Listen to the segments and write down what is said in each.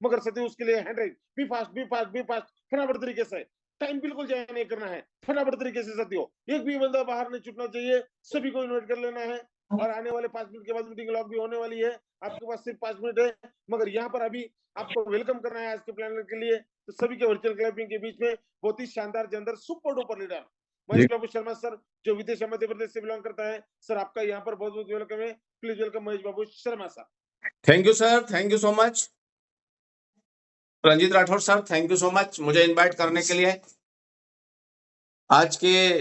मगर सत्य उसके लिए hand rise, be fast be fast be fast, फटाफट तरीके से, टाइम बिल्कुल जाया नहीं करना है, फटाफट तरीके से साथियों, एक भी बंदा बाहर नहीं छूटना चाहिए, सभी को इन्वाइट कर लेना है। और आने वाले 5 मिनट के बाद मीटिंग लॉक भी होने वाली है, आपके पास सिर्फ 5 मिनट है, मगर यहाँ पर अभी आपको वेलकम करना है आज के प्लान के लिए। तो सभी के वर्चुअल क्लैपिंग के बीच में बहुत ही शानदार general super duper leader Mahesh Babu Sharma sir, जो विदेश मध्य प्रदेश से बिलोंग करता है। सर आपका यहाँ पर बहुत बहुत वेलकम है, please welcome Mahesh Babu Sharma sir. Thank you sir, thank you so much. Ranjeet Rathore sir, thank you so much मुझे इनवाइट करने के लिए। आज के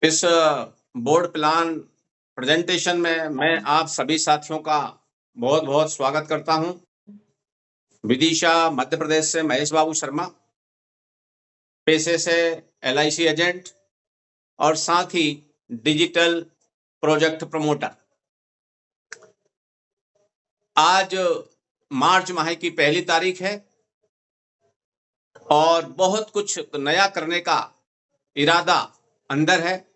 इस बोर्ड प्लान प्रेजेंटेशन में मैं आप सभी साथियों का बहुत बहुत स्वागत करता हूं। विदिशा मध्य प्रदेश से महेश बाबू शर्मा, पेशे से LIC एजेंट और साथ ही डिजिटल प्रोजेक्ट प्रमोटर। आज मार्च माह की पहली तारीख है और बहुत कुछ नया करने का इरादा अंदर है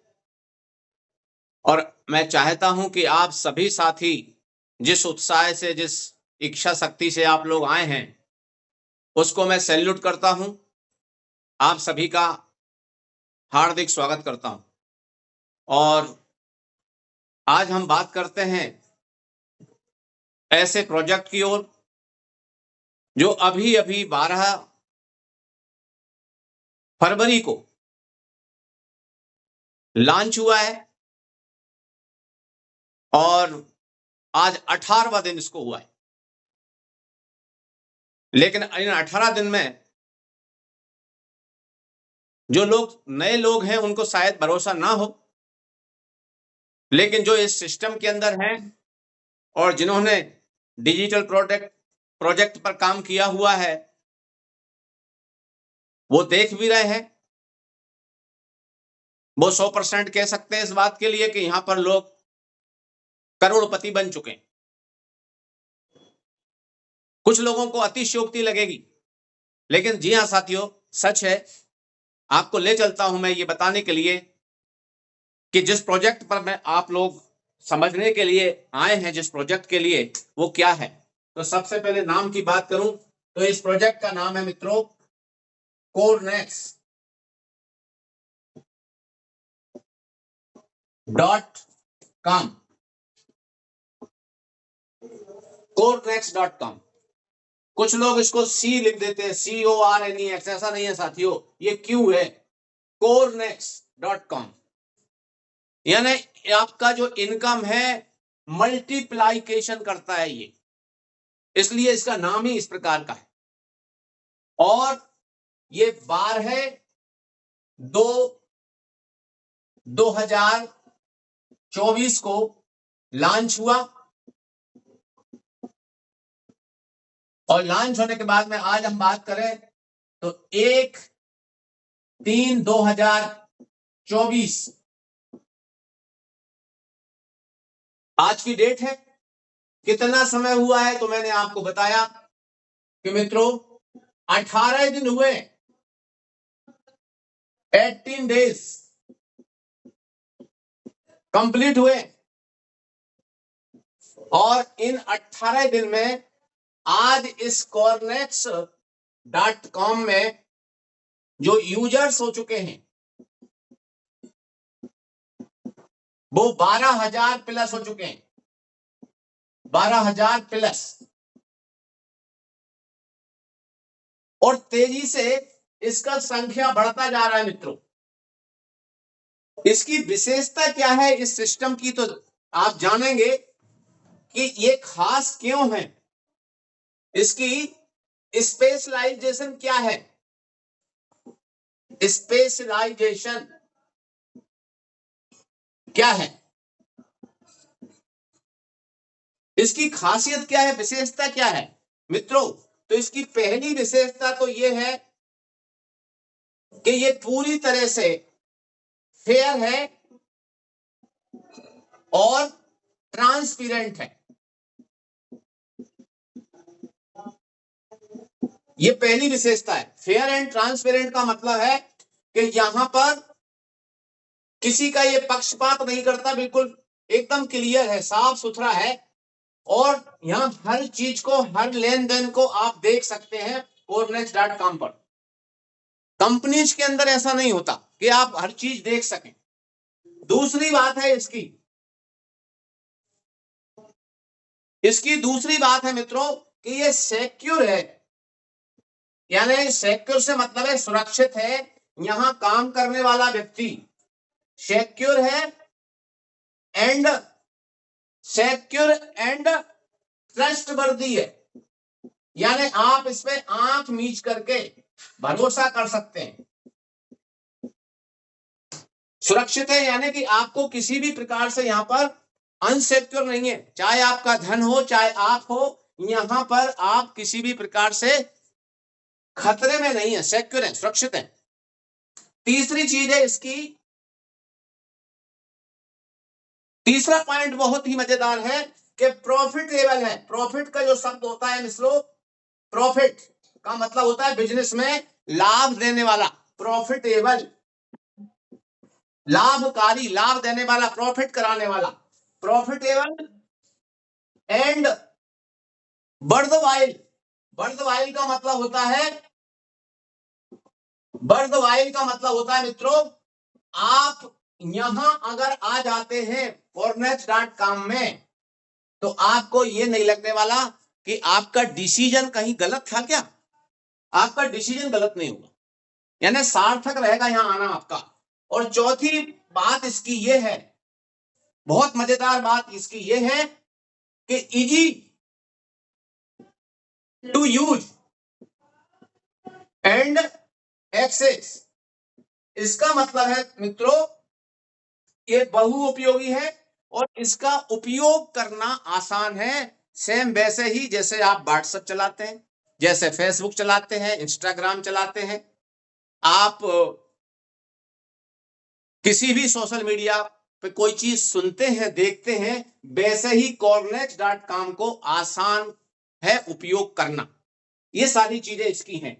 और मैं चाहता हूं कि आप सभी साथी जिस उत्साह से, जिस इच्छा शक्ति से आप लोग आए हैं, उसको मैं सैल्यूट करता हूं। आप सभी का हार्दिक स्वागत करता हूं। और आज हम बात करते हैं ऐसे प्रोजेक्ट की ओर जो अभी अभी 12 फरवरी को लॉन्च हुआ है और आज 18वां दिन इसको हुआ है। लेकिन इन 18 दिन में जो लोग नए लोग हैं उनको शायद भरोसा ना हो, लेकिन जो इस सिस्टम के अंदर हैं और जिन्होंने डिजिटल प्रोजेक्ट पर काम किया हुआ है वो देख भी रहे हैं। वो 100% कह सकते हैं इस बात के लिए कि यहां पर लोग करोड़पति बन चुके हैं। कुछ लोगों को अतिशयोक्ति लगेगी, लेकिन जी हां साथियों, सच है। आपको ले चलता हूं मैं ये बताने के लिए कि जिस प्रोजेक्ट पर मैं आप लोग समझने के लिए आए हैं, जिस प्रोजेक्ट के लिए, वो क्या है। तो सबसे पहले नाम की बात करूं तो इस प्रोजेक्ट का नाम है मित्रों corenex.com। corenex.com। कुछ लोग इसको C लिख देते हैं, CORNEX। ऐसा नहीं है साथियों, ये Q है, corenex.com। यानी आपका जो इनकम है मल्टीप्लाइकेशन करता है ये, इसलिए इसका नाम ही इस प्रकार का है। और ये 12/2/2024 को लॉन्च हुआ और लॉन्च होने के बाद में आज हम बात करें तो 1/3/2024 आज की डेट है। कितना समय हुआ है तो मैंने आपको बताया कि मित्रों 18 दिन हुए, 18 डेज कंप्लीट हुए। और इन 18 दिन में आज इस corenex.com में जो यूजर्स हो चुके हैं वो 12,000 प्लस हो चुके हैं, 12,000 प्लस। और तेजी से इसका संख्या बढ़ता जा रहा है मित्रों। इसकी विशेषता क्या है इस सिस्टम की, तो आप जानेंगे कि ये खास क्यों है, इसकी स्पेशलाइजेशन क्या है। स्पेशलाइजेशन क्या है, इसकी खासियत क्या है, विशेषता क्या है मित्रों। तो इसकी पहली विशेषता तो ये है कि ये पूरी तरह से फेयर है और ट्रांसपेरेंट है। ये पहली विशेषता है। फेयर एंड ट्रांसपेरेंट का मतलब है कि यहां पर किसी का ये पक्षपात नहीं करता, बिल्कुल एकदम क्लियर है, साफ सुथरा है। और यहाँ हर चीज को, हर लेन देन को आप देख सकते हैं corenex.com पर। कंपनीज के अंदर ऐसा नहीं होता कि आप हर चीज देख सकें। दूसरी बात है इसकी दूसरी बात है मित्रों कि ये सिक्योर है, यानी सिक्योर से मतलब है सुरक्षित है। यहां काम करने वाला व्यक्ति सिक्योर है एंड ट्रस्टवर्दी है, यानी आप इस पे आंख मीच करके भरोसा कर सकते हैं। सुरक्षित है यानी कि आपको किसी भी प्रकार से यहां पर अनसिक्योर नहीं है, चाहे आपका धन हो चाहे आप हो, यहां पर आप किसी भी प्रकार से खतरे में नहीं है, सिक्योर है, सुरक्षित है। तीसरी चीज है इसकी, तीसरा पॉइंट बहुत ही मजेदार है कि प्रॉफिटेबल है। प्रॉफिट का जो शब्द होता है मित्रों, प्रॉफिट का मतलब होता है बिजनेस में लाभ देने वाला, प्रॉफिटेबल, लाभकारी, लाभ देने वाला, प्रॉफिट कराने वाला, प्रॉफिटेबल एंड वर्थवाइल। वर्थवाइल का मतलब होता है, वर्थवाइल का मतलब होता है मित्रों, आप यहां अगर आ जाते हैं corenex.com में तो आपको ये नहीं लगने वाला कि आपका डिसीजन कहीं गलत था क्या। आपका डिसीजन गलत नहीं होगा, यानी सार्थक रहेगा यहां आना आपका। और चौथी बात इसकी ये है, बहुत मजेदार बात इसकी ये है कि easy to use and access. इसका मतलब है मित्रों ये बहुउपयोगी है और इसका उपयोग करना आसान है, सेम वैसे ही जैसे आप व्हाट्सएप चलाते हैं, जैसे फेसबुक चलाते हैं, इंस्टाग्राम चलाते हैं, आप किसी भी सोशल मीडिया पे कोई चीज सुनते हैं, देखते हैं, वैसे ही corenex.com को आसान है उपयोग करना। ये सारी चीजें इसकी हैं।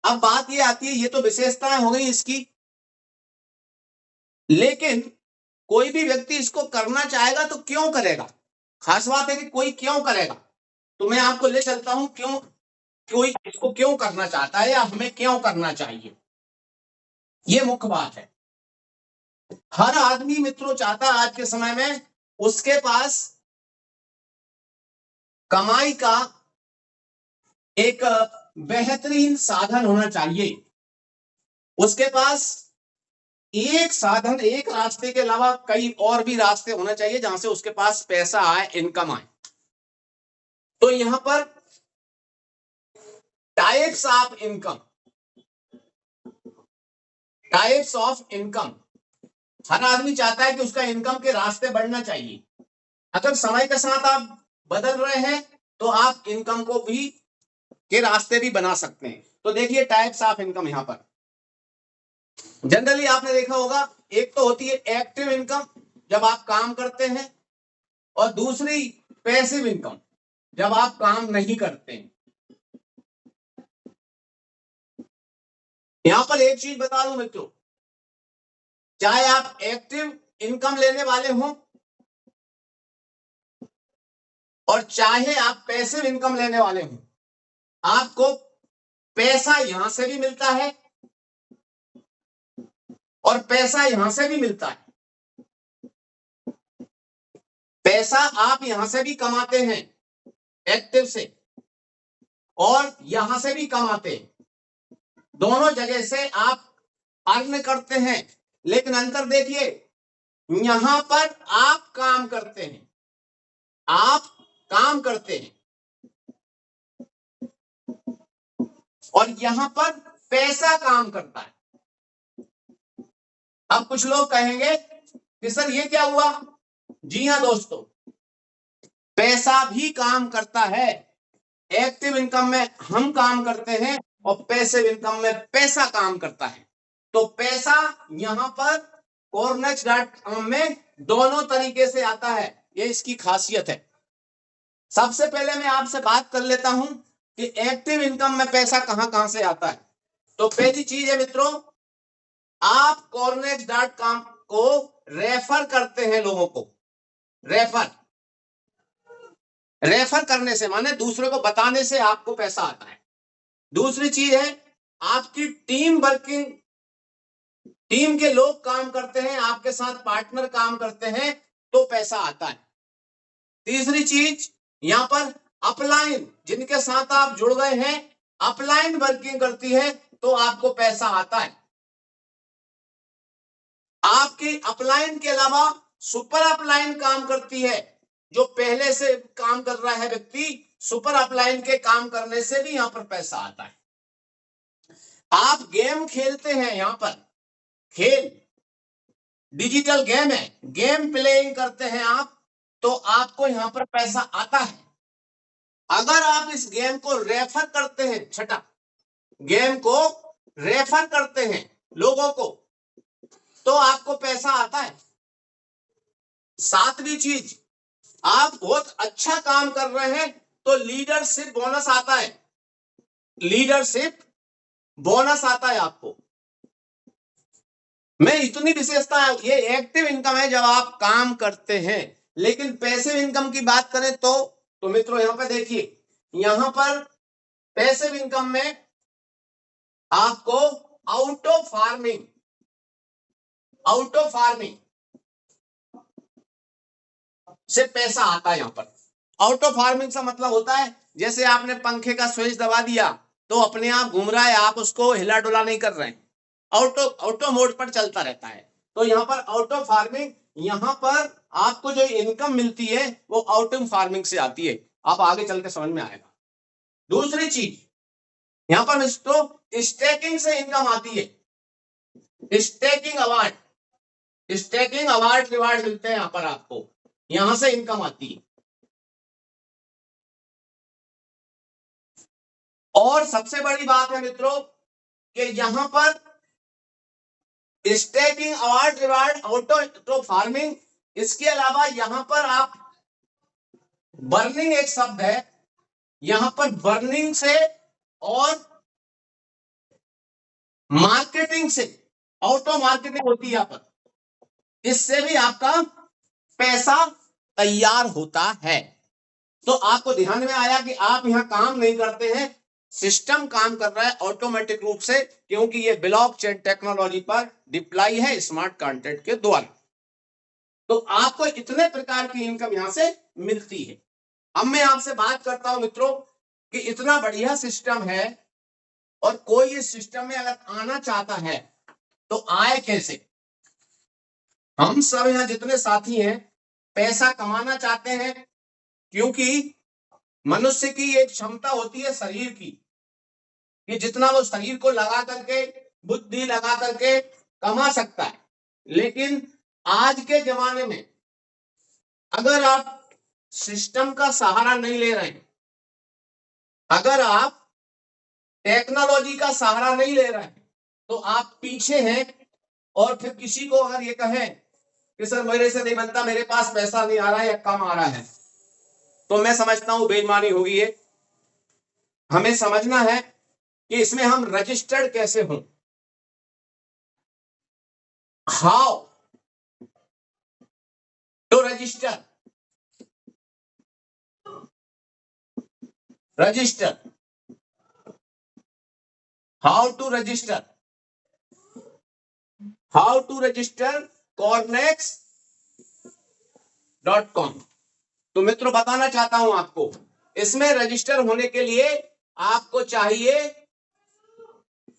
अब बात ये आती है, ये तो विशेषताएं हो गई इसकी, लेकिन कोई भी व्यक्ति इसको करना चाहेगा तो क्यों करेगा। खास बात है कि कोई क्यों करेगा, तो मैं आपको ले चलता हूं क्यों, कोई इसको क्यों करना चाहता है या हमें क्यों करना चाहिए, ये मुख्य बात है। हर आदमी मित्रों चाहता है आज के समय में उसके पास कमाई का एक बेहतरीन साधन होना चाहिए, उसके पास एक साधन, एक रास्ते के अलावा कई और भी रास्ते होना चाहिए जहां से उसके पास पैसा आए, इनकम आए। तो यहां पर types of income, types of income, हर आदमी चाहता है कि उसका इनकम के रास्ते बढ़ना चाहिए। अगर समय के साथ आप बदल रहे हैं तो आप इनकम को भी के रास्ते भी बना सकते हैं। तो देखिए टाइप्स ऑफ इनकम, यहां पर जनरली आपने देखा होगा, एक तो होती है एक्टिव इनकम जब आप काम करते हैं, और दूसरी पैसिव इनकम जब आप काम नहीं करते हैं। यहां पर एक चीज बता दूं मित्रों, चाहे आप एक्टिव इनकम लेने वाले हो और चाहे आप पैसिव इनकम लेने वाले हो, आपको पैसा यहां से भी मिलता है और पैसा यहां से भी मिलता है। पैसा आप यहां से भी कमाते हैं एक्टिव से, और यहां से भी कमाते हैं, दोनों जगह से आप अर्न करते हैं। लेकिन अंतर देखिए, यहां पर आप काम करते हैं, आप काम करते हैं, और यहां पर पैसा काम करता है। अब कुछ लोग कहेंगे कि सर ये क्या हुआ। जी हां दोस्तों, पैसा भी काम करता है। एक्टिव इनकम में हम काम करते हैं और पैसिव इनकम में पैसा काम करता है। तो पैसा यहां पर corenex.com में दोनों तरीके से आता है, ये इसकी खासियत है। सबसे पहले मैं आपसे बात कर लेता हूं कि एक्टिव इनकम में पैसा कहां से आता है। तो पहली चीज है मित्रों, आप corenex.com को रेफर करते हैं लोगों को, रेफर। रेफर करने से माने दूसरे को बताने से आपको पैसा आता है। दूसरी चीज है आपकी टीम वर्किंग, टीम के लोग काम करते हैं, आपके साथ पार्टनर काम करते हैं तो पैसा आता है। तीसरी चीज यहां पर अपलाइन, जिनके साथ आप जुड़ गए हैं, अपलाइन वर्किंग करती है तो आपको पैसा आता है। आपकी अपलाइन के अलावा सुपर अपलाइन काम करती है, जो पहले से काम कर रहा है व्यक्ति, सुपर अपलाइन के काम करने से भी यहां पर पैसा आता है। आप गेम खेलते हैं, यहां पर खेल डिजिटल गेम है, गेम प्लेइंग करते हैं आप, तो आपको यहां पर पैसा आता है। अगर आप इस गेम को रेफर करते हैं, छठा, गेम को रेफर करते हैं लोगों को, तो आपको पैसा आता है। सातवीं चीज, आप बहुत अच्छा काम कर रहे हैं तो लीडरशिप बोनस आता है, लीडरशिप बोनस आता है आपको। मैं इतनी विशेषता है, ये एक्टिव इनकम है जब आप काम करते हैं। लेकिन पैसिव इनकम की बात करें तो मित्रों यहां पर देखिए, यहां पर पैसिव इनकम में आपको आउटो फार्मिंग से पैसा आता है। यहां पर आउटो फार्मिंग से मतलब होता है जैसे आपने पंखे का स्विच दबा दिया तो अपने आप घूम रहा है, आप उसको हिला डुला नहीं कर रहे हैं, ऑटो मोड पर चलता रहता है। तो यहाँ पर आउटो फार्मिंग, यहाँ पर आपको जो इनकम मिलती है वो आउटो फार्मिंग से आती है, आप आगे चल के समझ में आएगा। दूसरी चीज यहाँ पर मित्रों स्टेकिंग से इनकम आती है, स्टेकिंग अवार्ड रिवार्ड मिलते हैं यहाँ पर आपको, यहां से इनकम आती है। और सबसे बड़ी बात है मित्रों कि यहां पर staking award reward auto farming, इसके अलावा यहां पर आप बर्निंग, एक शब्द है यहां पर, बर्निंग से और मार्केटिंग से, ऑटो मार्केटिंग होती है यहां पर, इससे भी आपका पैसा तैयार होता है। तो आपको ध्यान में आया कि आप यहां काम नहीं करते हैं, सिस्टम काम कर रहा है ऑटोमेटिक रूप से, क्योंकि ये ब्लॉकचेन टेक्नोलॉजी पर डिप्लॉय है स्मार्ट कॉन्ट्रैक्ट के द्वारा। तो आपको इतने प्रकार की इनकम यहां से मिलती है। अब मैं आपसे बात करता हूं मित्रों कि इतना बढ़िया सिस्टम है और कोई इस सिस्टम में अगर आना चाहता है तो आए कैसे। हम सब यहां जितने साथी हैं पैसा कमाना चाहते हैं, क्योंकि मनुष्य की एक क्षमता होती है शरीर की कि जितना वो शरीर को लगा करके, बुद्धि लगा करके कमा सकता है। लेकिन आज के जमाने में अगर आप सिस्टम का सहारा नहीं ले रहे हैं, अगर आप टेक्नोलॉजी का सहारा नहीं ले रहे हैं, तो आप पीछे हैं। और फिर किसी को अगर ये कहें कि सर मेरे से नहीं बनता, मेरे पास पैसा नहीं आ रहा है या कम आ रहा है, तो मैं समझता हूं बेईमानी होगी ये। हमें समझना है कि इसमें हम रजिस्टर्ड कैसे हों, how to register, how to register cornex.com। तो मित्रों बताना चाहता हूं आपको, इसमें रजिस्टर होने के लिए आपको चाहिए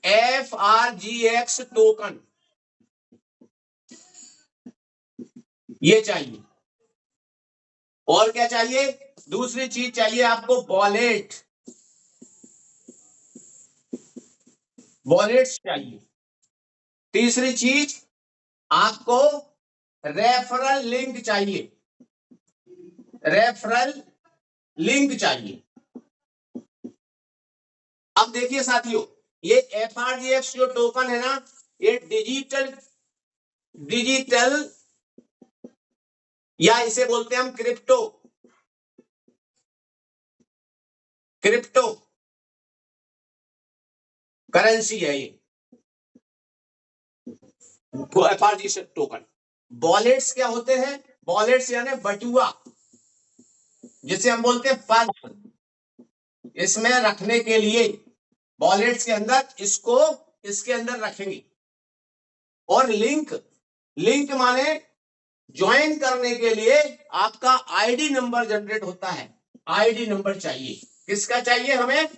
FRGX टोकन, ये चाहिए। और क्या चाहिए, दूसरी चीज चाहिए आपको वॉलेट्स चाहिए। तीसरी चीज आपको रेफरल लिंक चाहिए। अब देखिए साथियों, ये FRGX जो टोकन है ना, ये डिजिटल या इसे बोलते हैं हम क्रिप्टो करेंसी है ये FRGX टोकन। वॉलेट्स क्या होते हैं, वॉलेट्स यानी बटुआ, जिसे हम बोलते हैं पर्स, इसमें रखने के लिए वॉलेट्स के अंदर इसको इसके अंदर रखेंगे। और लिंक, लिंक माने ज्वाइन करने के लिए आपका आईडी नंबर जनरेट होता है। आईडी नंबर चाहिए, किसका चाहिए हमें?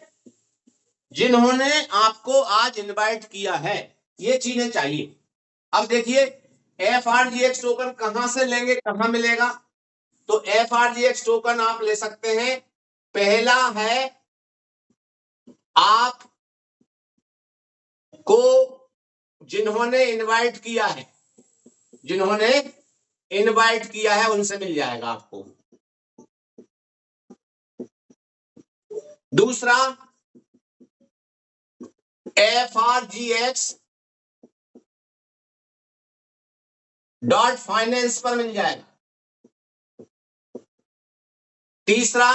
जिन्होंने आपको आज इनवाइट किया है, ये चीजें चाहिए। अब देखिए FRGX टोकन कहां से लेंगे, कहां मिलेगा? तो FRGX टोकन आप ले सकते हैं। पहला है आप को जिन्होंने इनवाइट किया है, जिन्होंने इनवाइट किया है उनसे मिल जाएगा आपको। दूसरा FRGX.finance पर मिल जाएगा। तीसरा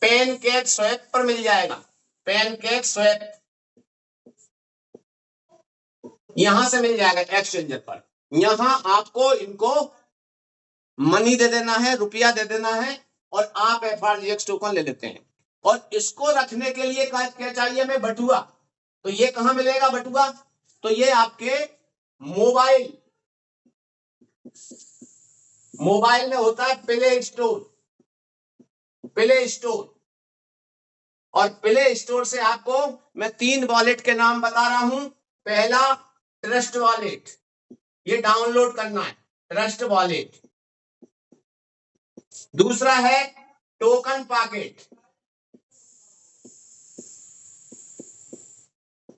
पैनकेक स्वैप पर मिल जाएगा। पैनकेक स्वैप यहां से मिल जाएगा एक्सचेंजर पर। यहां आपको इनको मनी दे देना है, रुपया दे देना है और आप FRGX टोकन ले लेते हैं। और इसको रखने के लिए क्या चाहिए हमें? बटुआ। तो ये कहां मिलेगा बटुआ? तो ये आपके मोबाइल में होता है प्ले स्टोर। प्ले स्टोर, और प्ले स्टोर से आपको मैं 3 वॉलेट के नाम बता रहा हूं। पहला ट्रस्ट वॉलेट, ये डाउनलोड करना है, ट्रस्ट वॉलेट। दूसरा है टोकन पॉकेट,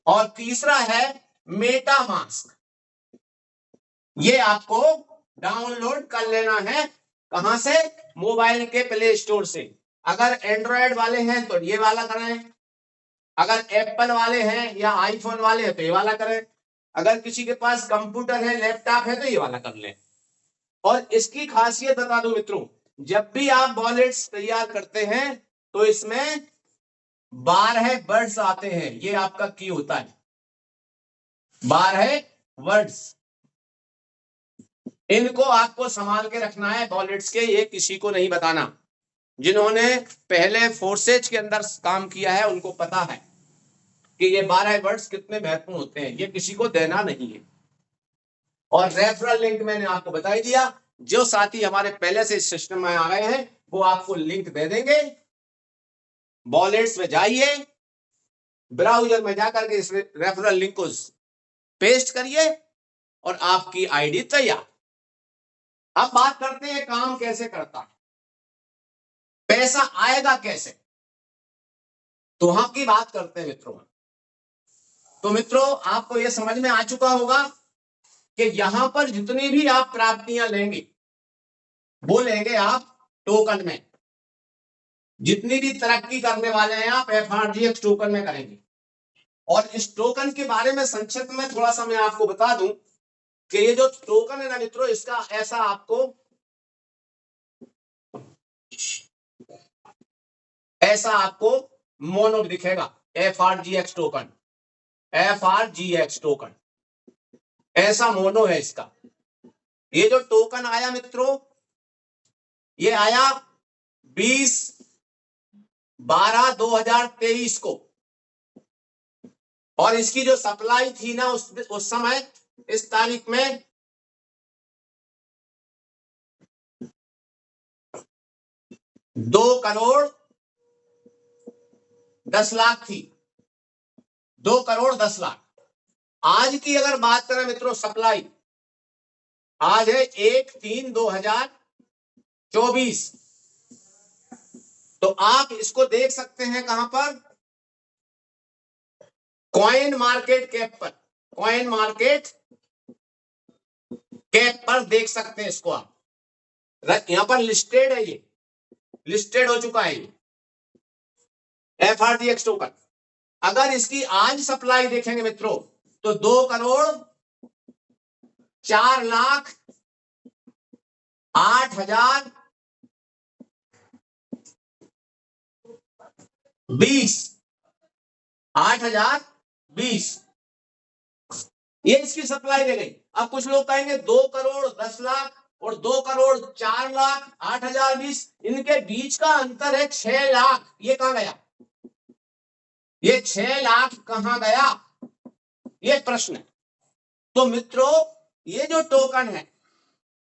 और तीसरा है मेटामास्क। ये आपको डाउनलोड कर लेना है। कहां से? मोबाइल के प्ले स्टोर से। अगर एंड्रॉयड वाले हैं तो ये वाला करें, अगर एप्पल वाले हैं या आईफोन वाले हैं तो ये वाला करें, अगर किसी के पास कंप्यूटर है, लैपटॉप है तो ये वाला कर लें। और इसकी खासियत बता दूं मित्रों, जब भी आप वॉलेट्स तैयार करते हैं तो इसमें 12 वर्ड्स आते हैं। ये आपका की होता है, 12 वर्ड्स। इनको आपको संभाल के रखना है वॉलेट्स के, ये किसी को नहीं बताना। जिन्होंने पहले फोर्सेज के अंदर काम किया है उनको पता है कि ये 12 वर्ड्स कितने महत्वपूर्ण होते हैं, ये किसी को देना नहीं है। और रेफरल लिंक मैंने आपको बता ही दिया। जो साथी हमारे पहले से इस सिस्टम में आ गए हैं वो आपको लिंक दे देंगे। वॉलेट्स में जाइए, ब्राउजर में जाकर के इस रेफरल लिंक को पेस्ट करिए और आपकी आईडी तैयार। अब बात करते हैं काम कैसे करता है, पैसा आएगा कैसे, तो हम की बात करते हैं मित्रों। तो मित्रों आपको यह समझ में आ चुका होगा कि यहां पर जितनी भी आप प्राप्तियां लेंगे वो लेंगे आप टोकन में। जितनी भी तरक्की करने वाले हैं आप FRGX टोकन में करेंगे। और इस टोकन के बारे में संक्षिप्त में थोड़ा सा मैं आपको बता दूं कि ये जो टोकन है ना मित्रों, इसका ऐसा आपको मोनो दिखेगा। FRGX टोकन, FRGX टोकन ऐसा मोनो है इसका। ये जो टोकन आया मित्रों, ये आया 20/12/2023 को। और इसकी जो सप्लाई थी ना उस समय, इस तारीख में 2,10,00,000 थी। 2,10,00,000। आज की अगर बात करें मित्रों, सप्लाई आज है 1/3/2024। तो आप इसको देख सकते हैं कहां पर? कॉइन मार्केट कैप पर। कॉइन मार्केट कैप पर देख सकते हैं इसको आप। यहां पर लिस्टेड है, ये लिस्टेड हो चुका है ये FRGX टोकन। अगर इसकी आज सप्लाई देखेंगे मित्रों तो 2,04,08,020 ये इसकी सप्लाई दे गई। अब कुछ लोग कहेंगे 2,10,00,000 और 2,04,08,020, इनके बीच का अंतर है 6 लाख। ये कहां गया? ये 6 लाख कहां गया? ये प्रश्न है। तो मित्रों, ये जो टोकन है,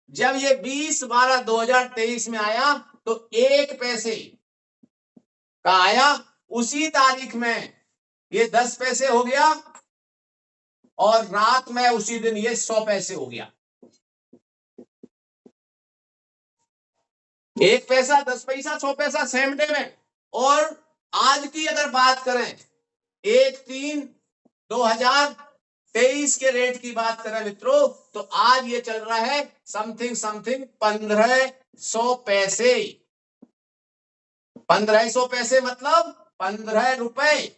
जब ये 20/12/2023 में आया तो 1 पैसे का आया, उसी तारीख में ये 10 पैसे हो गया और रात में उसी दिन ये 100 पैसे हो गया। 1 पैसा, 10 पैसा, 100 पैसा सेम डे में। और आज की अगर बात करें 1/3/2023 के रेट की बात करें मित्रों, तो आज ये चल रहा है समथिंग 1500 पैसे। 1500 पैसे मतलब 15 रुपए।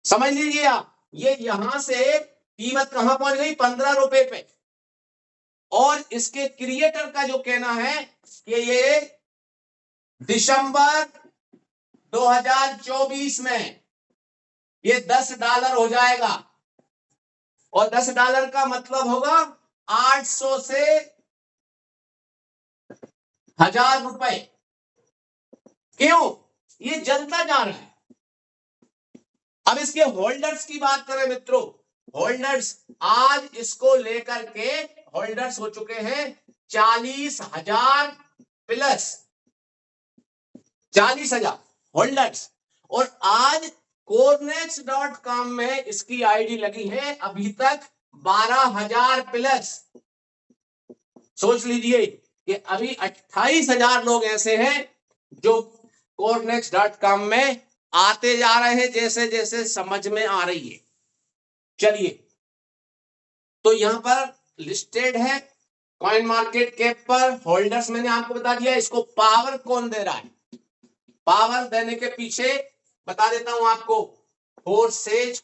समझ लीजिए आप, ये यहां से कीमत कहां पहुंच गई? 15 रुपए पे। और इसके क्रिएटर का जो कहना है कि ये दिसंबर 2024 में ये $10 हो जाएगा। और $10 का मतलब होगा 800 से 1000 रुपए। क्यों? ये जलता जा रहा है। अब इसके होल्डर्स की बात करें मित्रों, होल्डर्स आज इसको लेकर के होल्डर्स हो चुके हैं 40,000 प्लस, 40,000 होल्डर्स। और आज CoreNex.com में इसकी आईडी लगी है अभी तक 12,000 प्लस। सोच लीजिए कि अभी 28,000 लोग ऐसे हैं जो CoreNex.com में आते जा रहे हैं जैसे जैसे समझ में आ रही है। चलिए, तो यहां पर लिस्टेड है कॉइन मार्केट कैप पर। होल्डर्स मैंने आपको बता दिया। इसको पावर कौन दे रहा है? पावर देने के पीछे बता देता हूं आपको, forces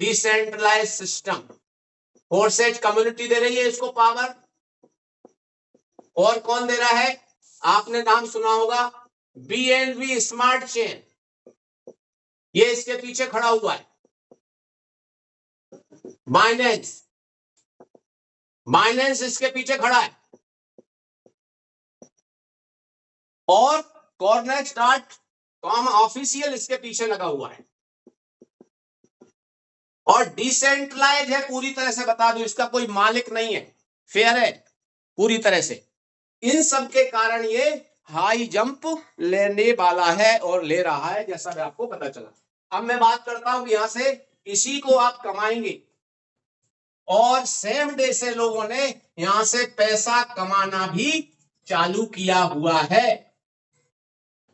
decentralise system, forces community दे रही है इसको पावर। और कौन दे रहा है? आपने नाम सुना होगा BNB स्मार्ट चेन, ये इसके पीछे खड़ा हुआ है। बाइनेंस इसके पीछे खड़ा है। और CoreNex.com ऑफिशियल इसके पीछे लगा हुआ है। और डिसेंट्रलाइज है पूरी तरह से, बता दूं, इसका कोई मालिक नहीं है, फेयर है पूरी तरह से। इन सब के कारण ये हाई जंप लेने वाला है और ले रहा है, जैसा भी आपको पता चला। अब मैं बात करता हूं यहां से, इसी को आप कमाएंगे। और सेम डे से लोगों ने यहां से पैसा कमाना भी चालू किया हुआ है।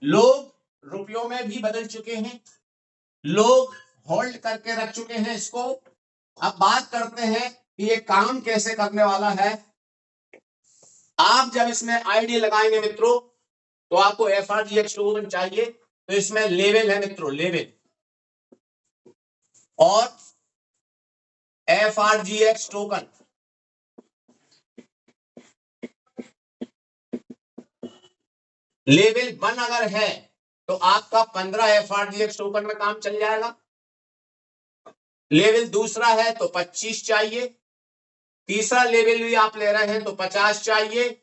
लोग रुपयों में भी बदल चुके हैं, लोग होल्ड करके रख चुके हैं इसको। अब बात करते हैं कि ये काम कैसे करने वाला है। आप जब इसमें आईडी लगाएंगे मित्रों, तो आपको FRGX टोकन चाहिए। तो इसमें लेवल है मित्रों, लेवल। और FRGX टोकन लेवल 1 अगर है तो आपका 15 FRGX टोकन में काम चल जाएगा। लेवल दूसरा है तो 25 चाहिए। तीसरा लेवल भी आप ले रहे हैं तो 50 चाहिए।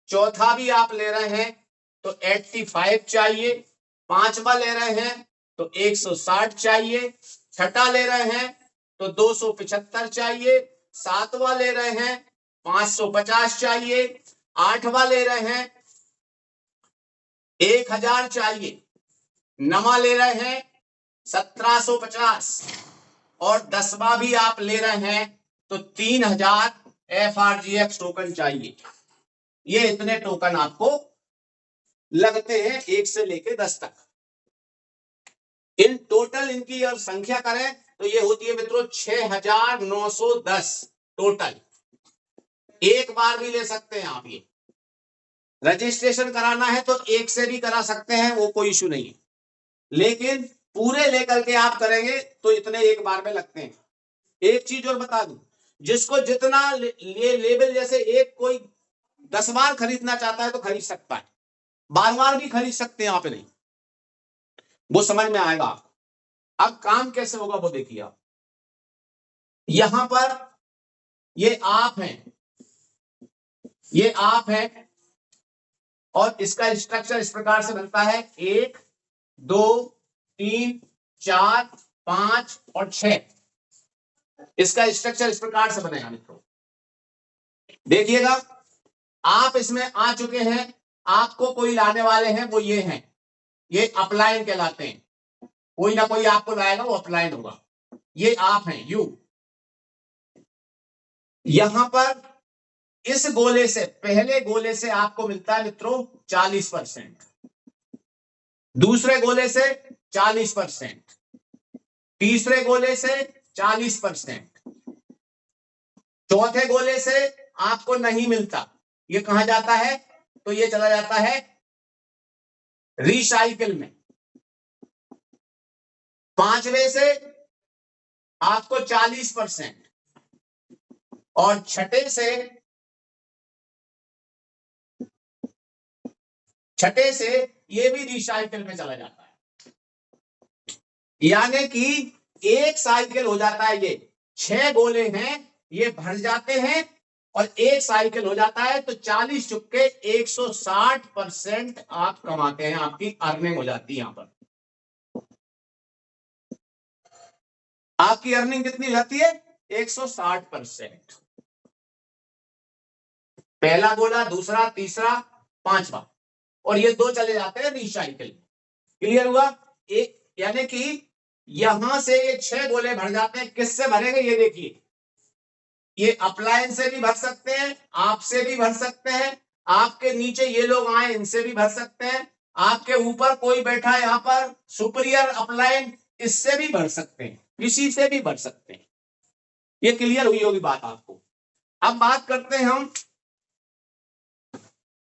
चौथा भी आप ले रहे हैं तो 85 चाहिए। पांचवा ले रहे हैं तो 160 चाहिए। छठा ले रहे हैं तो 275 चाहिए। सातवां ले रहे हैं 550 चाहिए। आठवां ले रहे हैं 1000 चाहिए। नवा ले रहे हैं 1750। और 10वां भी आप ले रहे हैं तो 3000 FRGX टोकन चाहिए। ये इतने टोकन आपको लगते हैं 1 से लेके 10 तक। इन टोटल इनकी और संख्या करें तो ये होती है मित्रों 6910 टोटल। एक बार भी ले सकते हैं आप। ये रजिस्ट्रेशन कराना है तो 1 से भी करा सकते हैं, वो कोई इशू नहीं है। लेकिन पूरे लेकर के आप करेंगे तो इतने एक बार में लगते हैं। एक चीज और बता दूं, जिसको जितना ये लेवल, जैसे एक कोई 10 बार खरीदना चाहता है तो खरीद सकता है, बार बार भी खरीद सकते हैं, यहाँ पे नहीं। वो समझ में आएगा आपको। अब काम कैसे होगा वो देखिए आप। यहां पर ये आप हैं, ये आप है और इसका स्ट्रक्चर इस प्रकार से बनता है 1 2 3 4 5 और 6। इसका स्ट्रक्चर इस प्रकार से बनेगा मित्रों। देखिएगा आप इसमें आ चुके हैं, आपको कोई लाने वाले हैं, वो ये हैं, ये अपलाइन कहलाते हैं। कोई ना कोई आपको लाएगा, वो अपलाइन होगा। ये आप हैं यू। यहां पर इस गोले से, पहले गोले से आपको मिलता है मित्रों 40%, दूसरे गोले से 40%, तीसरे गोले से 40%, चौथे गोले से आपको नहीं मिलता, ये कहां जाता है? तो ये चला जाता है रिसाइकिल में। पांचवे से आपको 40% और छठे से ये भी रिसाइकिल में चला जाता है। यानी कि एक साइकिल हो जाता है, ये 6 गोले हैं, ये भर जाते हैं और एक साइकिल हो जाता है, तो 40 चुक्के 160% आप कमाते हैं, आपकी अर्निंग हो जाती है। यहां पर आपकी अर्निंग कितनी हो जाती है? 160%। पहला गोला, दूसरा, तीसरा, पांचवा, और ये 2 चले जाते हैं रिसाइकिल। क्लियर हुआ? एक यानी कि यहां से ये 6 गोले भर जाते हैं। किससे भरेंगे ये देखिए, ये अपलाइन से भी भर सकते हैं, आपसे भी भर सकते हैं, आपके नीचे ये लोग आए इनसे भी भर सकते हैं, आपके ऊपर कोई बैठा है यहां पर सुपीरियर अपलाइन, इससे भी भर सकते हैं, किसी से भी भर सकते हैं। ये क्लियर हुई होगी बात आपको। अब बात करते हैं हम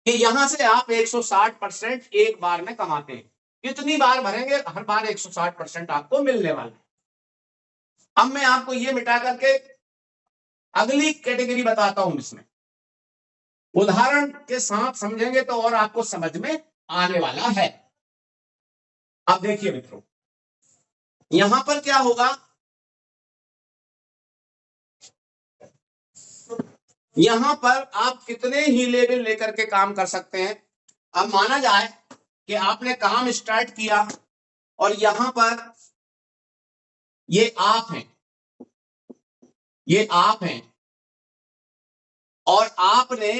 कि यहां से आप 160% एक बार में कमाते हैं। कितनी बार भरेंगे? हर बार 160% आपको मिलने वाला है। अब मैं आपको ये मिटा करके अगली कैटेगरी बताता हूं। इसमें उदाहरण के साथ समझेंगे तो और आपको समझ में आने वाला है। अब देखिए मित्रों, यहां पर क्या होगा, यहां पर आप कितने ही लेवल लेकर के काम कर सकते हैं। अब माना जाए कि आपने काम स्टार्ट किया और यहां पर ये आप हैं, ये आप हैं, और आपने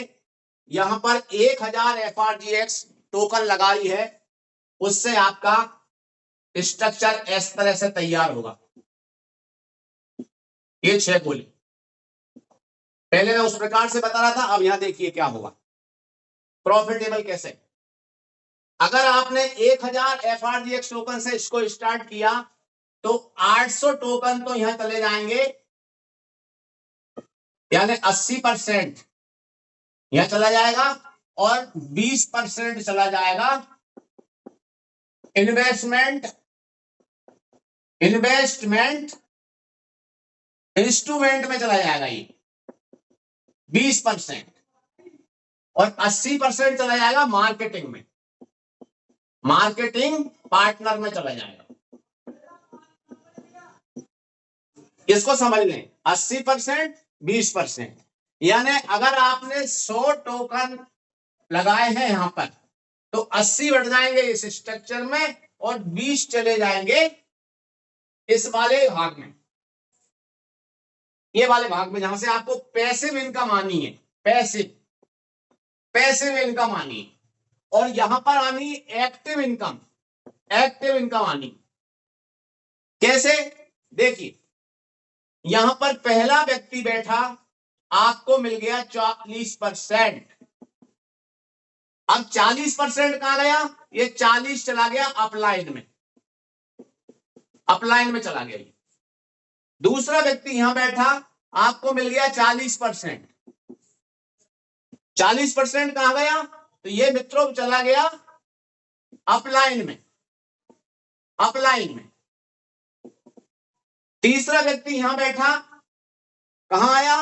यहां पर 1000 FRGX टोकन लगाई है, उससे आपका स्ट्रक्चर इस तरह से तैयार होगा। ये 6 गोले पहले मैं उस प्रकार से बता रहा था, अब यहां देखिए क्या होगा प्रॉफिटेबल कैसे। अगर आपने 1000 FRGX टोकन से इसको स्टार्ट किया तो 800 टोकन तो यहां चले जाएंगे, यानी 80% यहां चला जाएगा और 20% चला जाएगा इन्वेस्टमेंट इंस्ट्रूमेंट में चला जाएगा ये 20%, और 80% चला जाएगा मार्केटिंग में, मार्केटिंग पार्टनर में चला जाएगा। इसको समझ लें, 80% 20%, यानी अगर आपने 100 टोकन लगाए हैं यहां पर तो 80 बढ़ जाएंगे इस स्ट्रक्चर में और 20 चले जाएंगे इस वाले भाग में, ये वाले भाग में जहां से आपको पैसिव इनकम आनी है, पैसिव इनकम आनी है, और यहां पर आनी एक्टिव इनकम आनी। कैसे? देखिए यहां पर पहला व्यक्ति बैठा, आपको मिल गया 40%। अब 40% कहां गया? ये 40 चला गया अपलाइन में चला गया। दूसरा व्यक्ति यहां बैठा, आपको मिल गया 40%। 40% कहां गया? तो ये मित्रों चला गया अपलाइन में। तीसरा व्यक्ति यहां बैठा, कहां आया?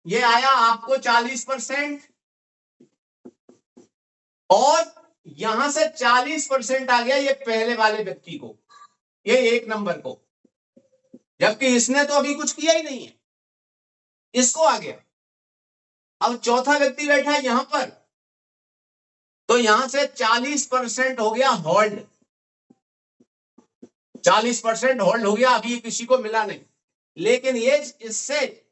ये आया आपको 40%, और यहां से 40% आ गया ये पहले वाले व्यक्ति को, ये 1 नंबर को, जबकि इसने तो अभी कुछ किया ही नहीं है, इसको आ गया। अब चौथा व्यक्ति बैठा है यहां पर, तो यहां से 40% हो गया होल्ड, 40% होल्ड हो गया, अभी किसी को मिला नहीं। लेकिन ये इससे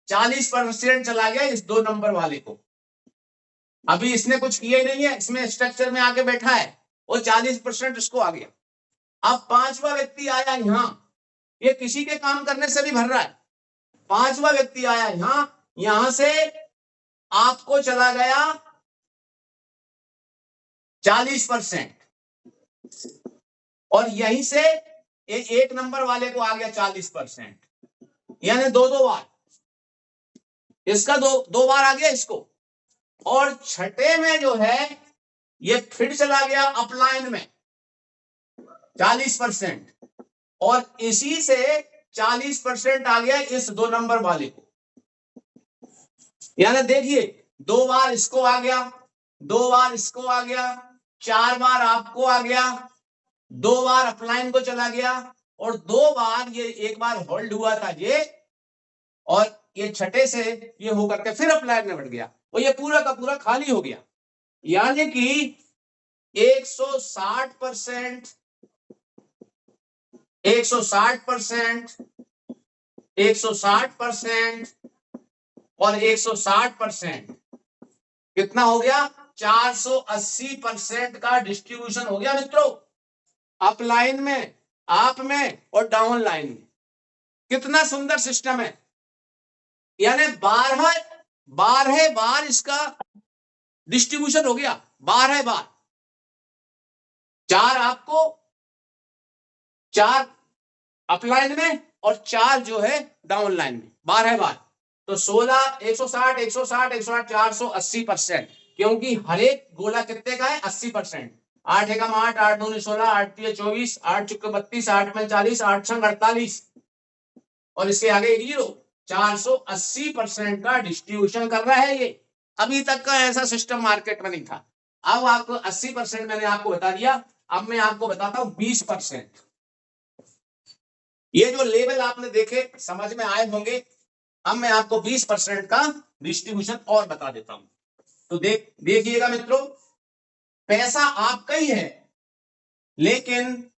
40% चला गया इस 2 नंबर वाले को, अभी इसने कुछ किया ही नहीं है, इसमें स्ट्रक्चर में आके बैठा है, वो 40% इसको आ गया। अब 5वां व्यक्ति आया यहां, ये किसी के काम करने से भी भर रहा है। 5वां व्यक्ति आया यहां से आपको चला गया 40%, और यहीं से एक नंबर वाले को आ गया 40%, यानी 2 बार इसका, दो बार आ गया इसको। और छठे में जो है ये फिर चला गया अपलाइन में 40%, और इसी से 40% आ गया इस 2 नंबर वाले को। यानी देखिए 2 बार इसको आ गया, 2 बार इसको आ गया, 4 बार आपको आ गया, 2 बार अपलाइन को चला गया, और 2 बार ये, एक बार होल्ड हुआ था ये, और ये छठे से ये होकर के फिर अपलाइन में बढ़ गया, और ये पूरा का पूरा खाली हो गया। यानी कि 160%, 160%, 160% और 160%, कितना हो गया? 480% का डिस्ट्रीब्यूशन हो गया मित्रों, अपलाइन में, आप में और डाउन लाइन में। कितना सुंदर सिस्टम है, यानी 12 बार इसका डिस्ट्रीब्यूशन हो गया, 12 बार, 4 आपको, 4 अपलाइन में और 4 जो है डाउन लाइन में, 12 बार। तो 16, 160, 160, 160, 480%, क्योंकि हर एक गोला कितने का है? 80%। 8 एकम 8, 8 दूनी 16, 8 तिया 24, 8 चुके 32, 8 में 40, 8 छंग 48, और इसके आगे एक 0। 480% का डिस्ट्रीब्यूशन कर रहा है ये। अभी तक का ऐसा सिस्टम मार्केट में नहीं था। अब आपको 80% मैंने आपको बता दिया, अब मैं आपको बताता हूं 20%। ये जो लेवल आपने देखे समझ में आए होंगे, अब मैं आपको 20% का डिस्ट्रीब्यूशन और बता देता हूं। तो देखिएगा मित्रों, पैसा आपका ही है, लेकिन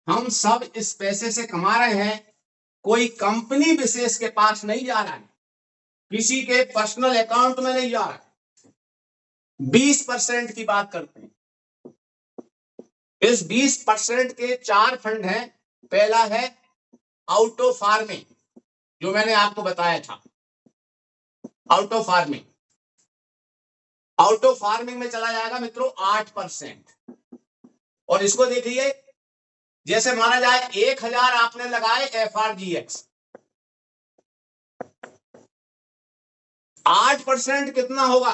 हम सब इस पैसे से कमा रहे हैं, कोई कंपनी विशेष के पास नहीं जा रहा है, किसी के पर्सनल अकाउंट में नहीं जा रहा है। 20% की बात करते हैं। इस 20% के 4 फंड हैं। पहला है ऑटो फार्मिंग, जो मैंने आपको बताया था, ऑटो फार्मिंग। ऑटो फार्मिंग में चला जाएगा मित्रों 8%, और इसको देखिए, जैसे माना जाए 1000 आपने लगाए FRGX, 8% कितना होगा?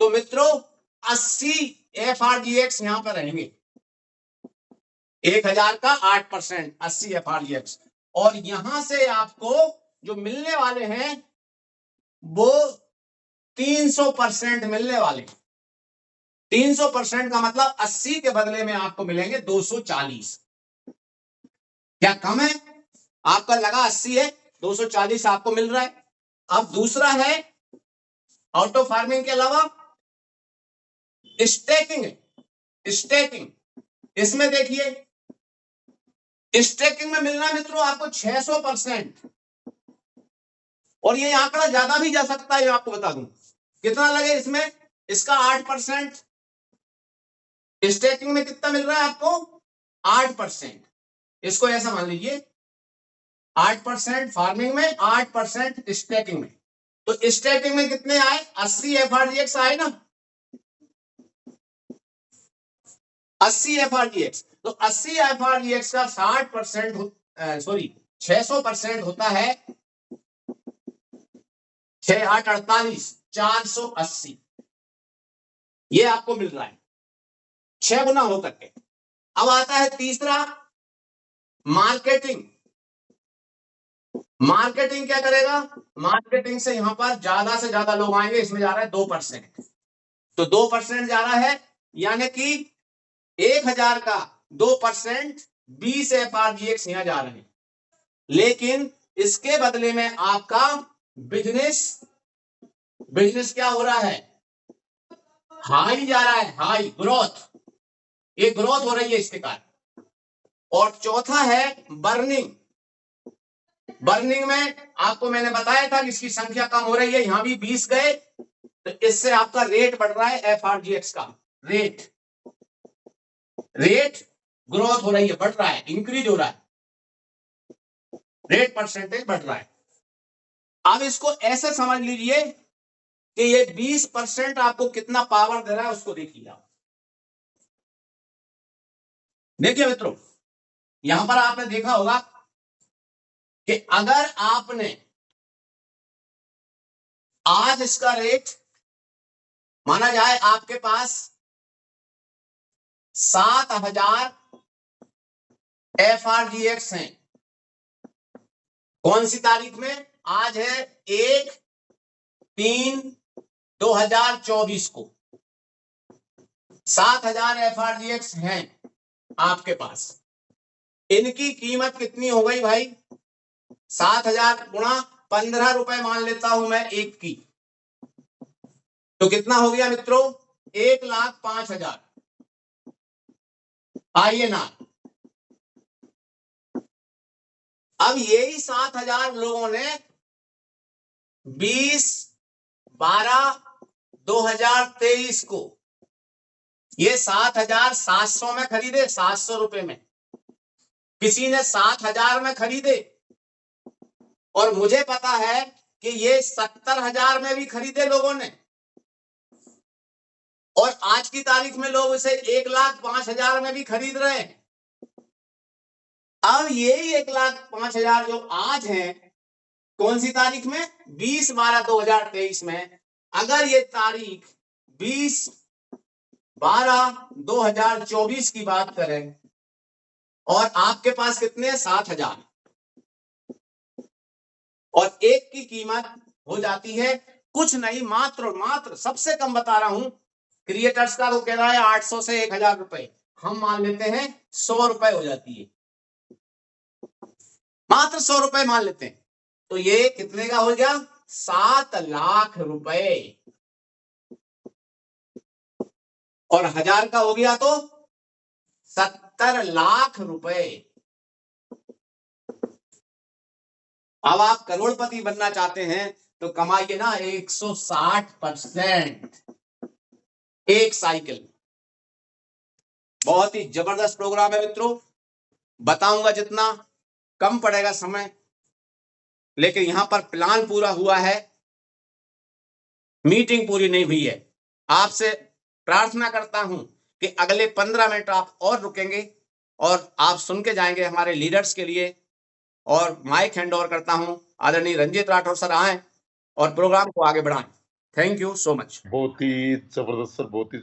तो मित्रों 80 FRGX यहां पर रहेंगे। 1000 का 8%, 80 FRGX, और यहां से आपको जो मिलने वाले हैं वो 300% मिलने वाले। 300% का मतलब 80 के बदले में आपको मिलेंगे 240। क्या कम है? आपका लगा 80 है, 240 आपको मिल रहा है। अब दूसरा है ऑटो फार्मिंग के अलावा स्टेकिंग। स्टेकिंग, इसमें देखिए, स्टेकिंग में मिलना मित्रों आपको 600%, और ये आंकड़ा ज्यादा भी जा सकता है, आपको बता दूं। कितना लगे इसमें? इसका 8%। स्टेकिंग में कितना मिल रहा है आपको? 8%। इसको ऐसा मान लीजिए, 8% फार्मिंग में, 8% स्टेकिंग में। तो स्टेकिंग में कितने आए? 80 FRGX आए ना, 80 FRGX। तो 80 FRGX का 60%, सॉरी 600% होता है 6 8 48, 480। ये आपको मिल रहा है 6 गुना हो करके। अब आता है तीसरा, मार्केटिंग। मार्केटिंग क्या करेगा? मार्केटिंग से यहां पर ज्यादा से ज्यादा लोग आएंगे, इसमें जा रहा है 2%। तो 2% जा रहा है, यानी कि 1000 का 2%, 20 FRGX यहां जा रहे हैं। लेकिन इसके बदले में आपका बिजनेस बिजनेस क्या हो रहा है, हाई जा रहा है, हाई ग्रोथ, ये ग्रोथ हो रही है इसके कारण। और चौथा है बर्निंग। बर्निंग में आपको मैंने बताया था कि इसकी संख्या कम हो रही है, यहां भी 20 गए, तो इससे आपका रेट बढ़ रहा है, FRGX का रेट ग्रोथ हो रही है, बढ़ रहा है, इंक्रीज हो रहा है, रेट परसेंटेज बढ़ रहा है। अब इसको ऐसे समझ लीजिए कि ये 20% आपको कितना पावर दे रहा है, उसको देखिए आप। देखिए मित्रों, यहां पर आपने देखा होगा कि अगर आपने आज इसका रेट माना जाए, आपके पास 7000 FRGX हैं, कौन सी तारीख में, आज है 1/3/2024 को 7000 FRGX हैं आपके पास। इनकी कीमत कितनी हो गई भाई, 7000 गुणा 15 रुपए मान लेता हूं मैं एक की, तो कितना हो गया मित्रों, 1,05,000 INR। अब यही 7000 लोगों ने 20/12/2023 को ये 7,700 में खरीदे, 700 रुपए में, किसी ने 7,000 में खरीदे, और मुझे पता है कि ये 70,000 में भी खरीदे लोगों ने, और आज की तारीख में लोग इसे 1,05,000 में भी खरीद रहे हैं। अब यही 1,05,000 जो आज हैं, कौन सी तारीख में, 20/12/2023 में, अगर ये तारीख 20/12/2024 की बात करें, और आपके पास कितने, 7,000, और एक की कीमत हो जाती है कुछ नहीं, मात्र सबसे कम बता रहा हूं, क्रिएटर्स का वो कह रहा है 800 से 1,000 रुपए, हम मान लेते हैं 100 रुपए हो जाती है, मात्र 100 रुपए मान लेते हैं, तो ये कितने का हो गया, 7 लाख रुपए, और 1000 का हो गया तो 70 लाख रुपए। अब आप करोड़पति बनना चाहते हैं तो कमाइए ना 160% एक साइकिल। बहुत ही जबरदस्त प्रोग्राम है मित्रों, बताऊंगा जितना कम पड़ेगा समय, लेकिन यहां पर प्लान पूरा हुआ है, मीटिंग पूरी नहीं हुई है। आपसे प्रार्थना करता हूं कि अगले 15 मिनट आप और रुकेंगे और आप सुन के जाएंगे हमारे लीडर्स के लिए, और माइक हैंड ओवर करता हूं, आदरणीय रंजीत राठौर सर आए और प्रोग्राम को आगे बढ़ाएं। Thank you so much. बहुत ही जबरदस्त सर, बहुत ही